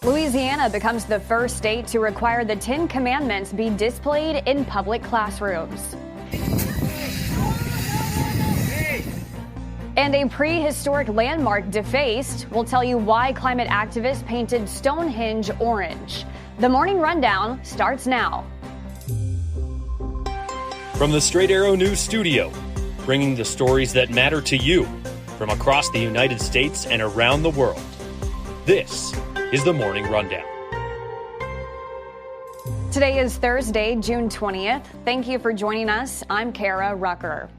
Louisiana becomes the first state to require the 10 Commandments be displayed in public classrooms. And a prehistoric landmark defaced. We'll tell you why climate activists painted Stonehenge orange. The Morning Rundown starts now. From the Straight Arrow News Studio, bringing the stories that matter to you from across the United States and around the world. This is the Morning Rundown. Today is Thursday, June 20th. Thank you for joining us. I'm Kara Rucker.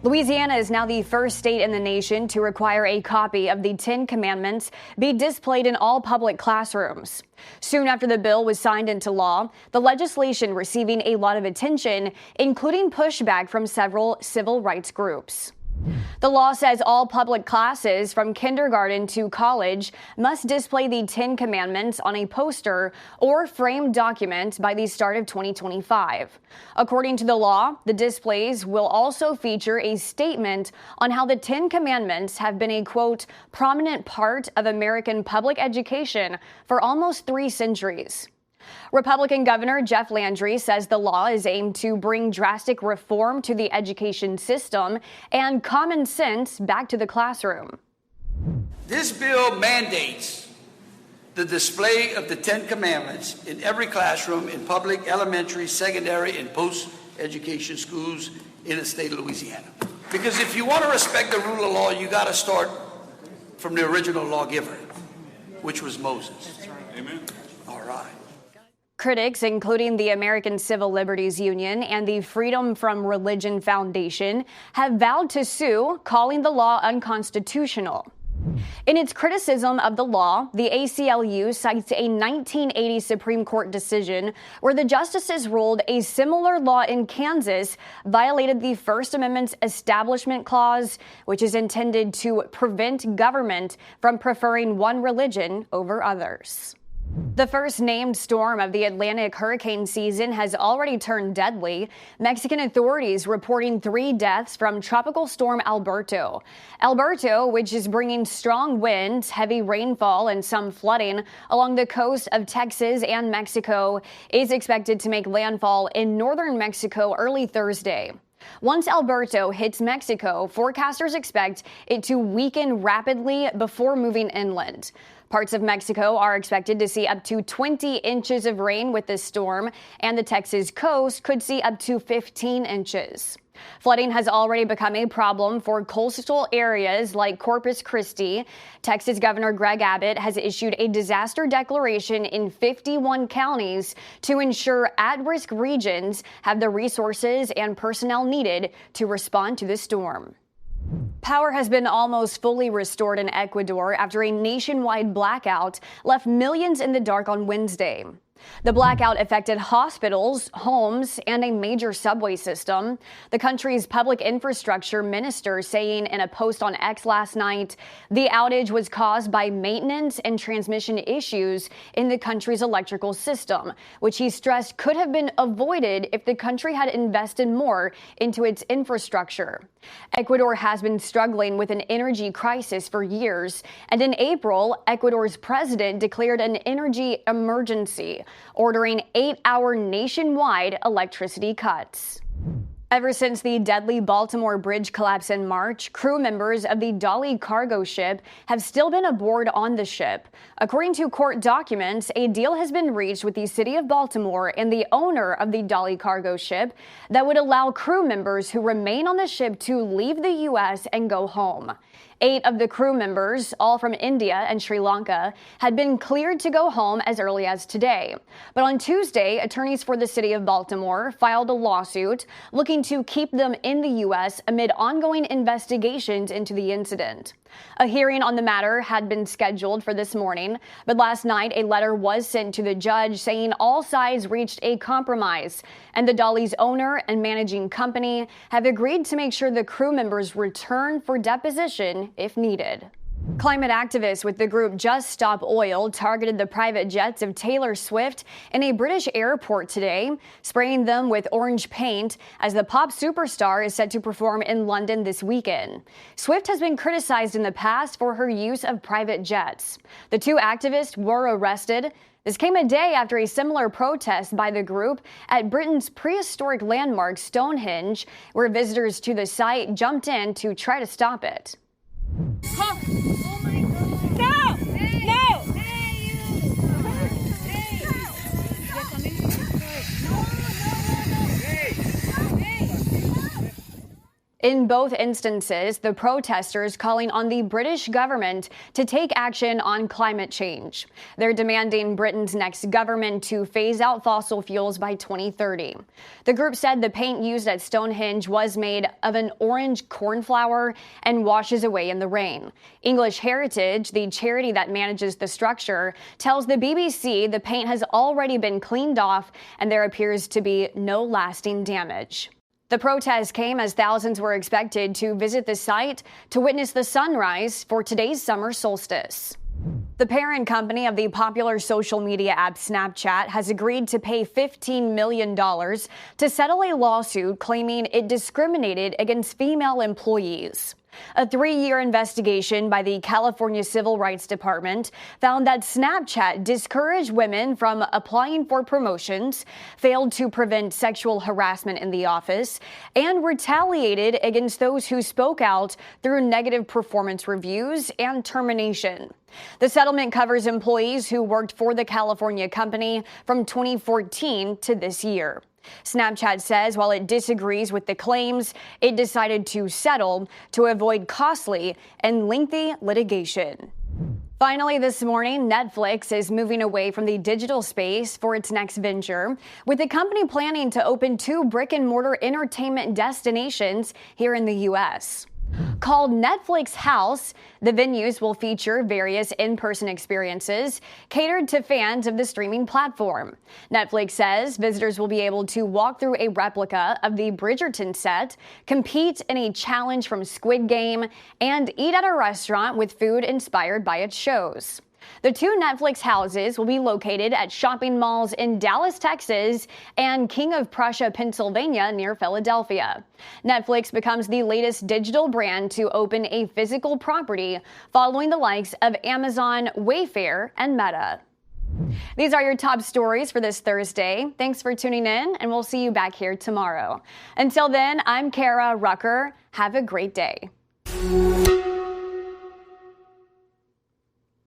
Louisiana is now the first state in the nation to require a copy of the 10 Commandments be displayed in all public classrooms. Soon after the bill was signed into law, the legislation receiving a lot of attention, including pushback from several civil rights groups. The law says all public classes from kindergarten to college must display the 10 Commandments on a poster or framed document by the start of 2025. According to the law, the displays will also feature a statement on how the 10 Commandments have been a, quote, prominent part of American public education for almost 3 centuries. Republican Governor Jeff Landry says the law is aimed to bring drastic reform to the education system and common sense back to the classroom. This bill mandates the display of the 10 Commandments in every classroom in public, elementary, secondary, and post-education schools in the state of Louisiana. Because if you want to respect the rule of law, you got to start from the original lawgiver, which was Moses. That's right. Amen. All right. Critics, including the American Civil Liberties Union and the Freedom from Religion Foundation, have vowed to sue, calling the law unconstitutional. In its criticism of the law, the ACLU cites a 1980 Supreme Court decision where the justices ruled a similar law in Kansas violated the First Amendment's Establishment Clause, which is intended to prevent government from preferring one religion over others. The first named storm of the Atlantic hurricane season has already turned deadly. Mexican authorities reporting 3 deaths from Tropical Storm Alberto. Alberto, which is bringing strong winds, heavy rainfall, and some flooding along the coast of Texas and Mexico, is expected to make landfall in northern Mexico early Thursday. Once Alberto hits Mexico, forecasters expect it to weaken rapidly before moving inland. Parts of Mexico are expected to see up to 20 inches of rain with this storm, and the Texas coast could see up to 15 inches. Flooding has already become a problem for coastal areas like Corpus Christi. Texas Governor Greg Abbott has issued a disaster declaration in 51 counties to ensure at-risk regions have the resources and personnel needed to respond to the storm. Power has been almost fully restored in Ecuador after a nationwide blackout left millions in the dark on Wednesday. The blackout affected hospitals, homes, and a major subway system. The country's public infrastructure minister saying in a post on X last night, the outage was caused by maintenance and transmission issues in the country's electrical system, which he stressed could have been avoided if the country had invested more into its infrastructure. Ecuador has been struggling with an energy crisis for years, and in April, Ecuador's president declared an energy emergency, ordering 8-hour nationwide electricity cuts. Ever since the deadly Baltimore bridge collapse in March, crew members of the Dolly cargo ship have still been aboard on the ship. According to court documents, a deal has been reached with the city of Baltimore and the owner of the Dolly cargo ship that would allow crew members who remain on the ship to leave the U.S. and go home. 8 of the crew members, all from India and Sri Lanka, had been cleared to go home as early as today. But on Tuesday, attorneys for the city of Baltimore filed a lawsuit looking to keep them in the U.S. amid ongoing investigations into the incident. A hearing on the matter had been scheduled for this morning, but last night a letter was sent to the judge saying all sides reached a compromise, and the Dolly's owner and managing company have agreed to make sure the crew members return for deposition if needed. Climate activists with the group Just Stop Oil targeted the private jets of Taylor Swift in a British airport today, spraying them with orange paint as the pop superstar is set to perform in London this weekend. Swift has been criticized in the past for her use of private jets. The two activists were arrested. This came a day after a similar protest by the group at Britain's prehistoric landmark Stonehenge, where visitors to the site jumped in to try to stop it. Oh my God. No! Hey. No! Hey, you! Hey! You're coming to this Hey! In both instances, the protesters calling on the British government to take action on climate change. They're demanding Britain's next government to phase out fossil fuels by 2030. The group said the paint used at Stonehenge was made of an orange cornflower and washes away in the rain. English Heritage, the charity that manages the structure, tells the BBC the paint has already been cleaned off and there appears to be no lasting damage. The protest came as thousands were expected to visit the site to witness the sunrise for today's summer solstice. The parent company of the popular social media app Snapchat has agreed to pay $15 million to settle a lawsuit claiming it discriminated against female employees. A 3-year investigation by the California Civil Rights Department found that Snapchat discouraged women from applying for promotions, failed to prevent sexual harassment in the office, and retaliated against those who spoke out through negative performance reviews and termination. The settlement covers employees who worked for the California company from 2014 to this year. Snapchat says while it disagrees with the claims, it decided to settle to avoid costly and lengthy litigation. Finally this morning, Netflix is moving away from the digital space for its next venture, with the company planning to open 2 brick-and-mortar entertainment destinations here in the U.S. Called Netflix House, the venues will feature various in-person experiences catered to fans of the streaming platform. Netflix says visitors will be able to walk through a replica of the Bridgerton set, compete in a challenge from Squid Game, and eat at a restaurant with food inspired by its shows. The 2 Netflix houses will be located at shopping malls in Dallas, Texas, and King of Prussia, Pennsylvania, near Philadelphia. Netflix becomes the latest digital brand to open a physical property, following the likes of Amazon, Wayfair, and Meta. These are your top stories for this Thursday. Thanks for tuning in, and we'll see you back here tomorrow. Until then, I'm Kara Rucker. Have a great day.